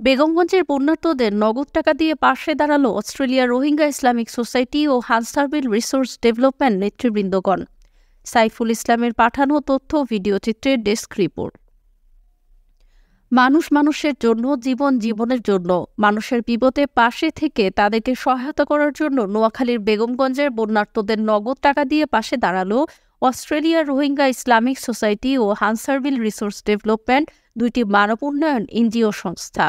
বেগমগঞ্জের পুণ্যার্তদের নগদ টাকা দিয়ে পাশে দাঁড়ালো অস্ট্রেলিয়ার রোহিঙ্গা ইসলামিক সোসাইটি ও হানসারভিল রিসোর্স ডেভেলপমেন্ট নেতৃবৃন্দগণ। সাইফুল ইসলামের পাঠানো তথ্য ভিডিওচিত্রের ডেস্ক রিপোর্ট। মানুষ মানুষের জন্য, জীবন জীবনের জন্য, মানুষের বিপদে পাশে থেকে তাদেরকে সহায়তা করার জন্য নোয়াখালীর বেগমগঞ্জের বন্যার্তদের নগদ টাকা দিয়ে পাশে দাঁড়ালো অস্ট্রেলিয়ার রোহিঙ্গা ইসলামিক সোসাইটি ও হানসারভিল রিসোর্স ডেভেলপমেন্ট, দুইটি মানব উন্নয়ন এনজিও সংস্থা।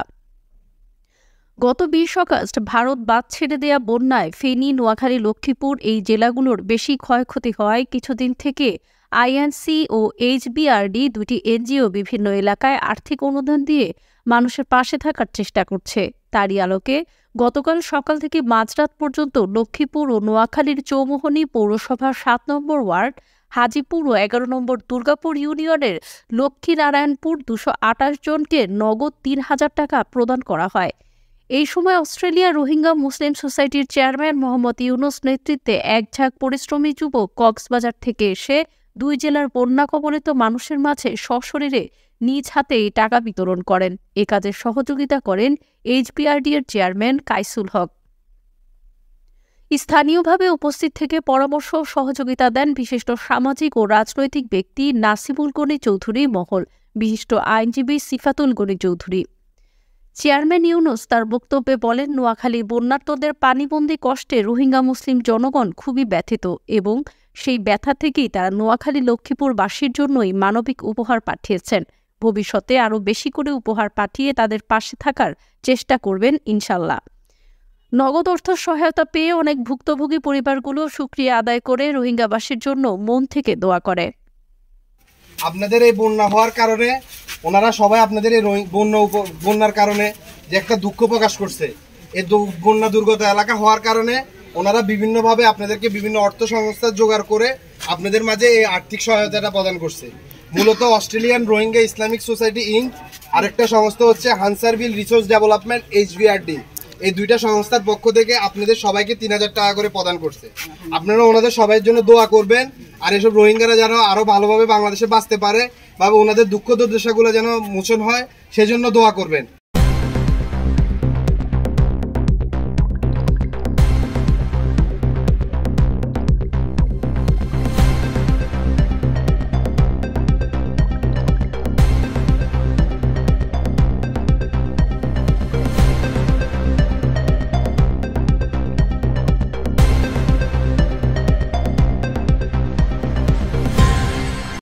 গত 20 আগস্ট ভারত বাঁধ ছেড়ে দেয়া বন্যায় ফেনী, নোয়াখালী, লক্ষ্মীপুর এই জেলাগুলোর বেশি ক্ষয়ক্ষতি হওয়ায় কিছুদিন থেকে আইএনসি ও এইচবিআরডি, দুটি এনজিও বিভিন্ন এলাকায় আর্থিক অনুদান দিয়ে মানুষের পাশে থাকার চেষ্টা করছে। তারই আলোকে গতকাল সকাল থেকে মাঝরাত পর্যন্ত লক্ষ্মীপুর ও নোয়াখালীর চৌমোহনী পৌরসভার 7 নম্বর ওয়ার্ড, হাজিপুর ও 11 নম্বর দুর্গাপুর ইউনিয়নের লক্ষ্মীনারায়ণপুর 228 জনকে নগদ 3,000 টাকা প্রদান করা হয়। এই সময় অস্ট্রেলিয়ার রোহিঙ্গা মুসলিম সোসাইটির চেয়ারম্যান মোহাম্মদ ইউনুস নেতৃত্বে এক ঝাঁক পরিশ্রমী যুবক কক্সবাজার থেকে এসে দুই জেলার বন্যা কবলিত মানুষের মাঝে সশরীরে নিজ হাতেই টাকা বিতরণ করেন। এ কাজে সহযোগিতা করেন এইচবিআরডি এর চেয়ারম্যান কাইসুল হক। স্থানীয়ভাবে উপস্থিত থেকে পরামর্শ ও সহযোগিতা দেন বিশিষ্ট সামাজিক ও রাজনৈতিক ব্যক্তি নাসিবুল গনি চৌধুরী মহল, বিশিষ্ট আইনজীবী সিফাতুল গনি চৌধুরী। চেয়ারম্যান ইউনুস তার বক্তব্যে বলেন, নোয়াখালী বন্যার্তদের পানিবন্দী কষ্টে রোহিঙ্গা মুসলিম জনগণ খুবই ব্যথিত এবং সেই ব্যথা থেকেই তারা নোয়াখালী লক্ষ্মীপুরবাসীর জন্যই মানবিক উপহার পাঠিয়েছেন। ভবিষ্যতে আরও বেশি করে উপহার পাঠিয়ে তাদের পাশে থাকার চেষ্টা করবেন ইনশাল্লাহ। নগদ অর্থ সহায়তা পেয়ে অনেক ভুক্তভোগী পরিবারগুলো শুকরিয়া আদায় করে রোহিঙ্গাবাসীর জন্য মন থেকে দোয়া করে। আপনাদের এই বন্যা হওয়ার কারণে ওনারা সবাই আপনাদের এই বন্যার কারণে যে একটা দুঃখ প্রকাশ করছে, এই বন্যা দুর্গত এলাকা হওয়ার কারণে ওনারা বিভিন্নভাবে আপনাদেরকে বিভিন্ন অর্থ সংস্থা জোগাড় করে আপনাদের মাঝে এই আর্থিক সহায়তাটা প্রদান করছে। মূলত Australian Rohingya Islamic society Inc, আরেকটা সংস্থা হচ্ছে হানসারভিল রিসোর্স ডেভেলপমেন্ট এইচবিআরডি, এই দুইটা সংস্থার পক্ষ থেকে আপনাদের সবাইকে 3,000 টাকা করে প্রদান করছে। আপনারা ওনাদের সবাইয়ের জন্য দোয়া করবেন, আর এসব রোহিঙ্গারা যেন আরো ভালোভাবে বাংলাদেশে বাঁচতে পারে বা ওনাদের দুঃখ দুর্দশাগুলো যেন মোচন হয় সেজন্য দোয়া করবেন।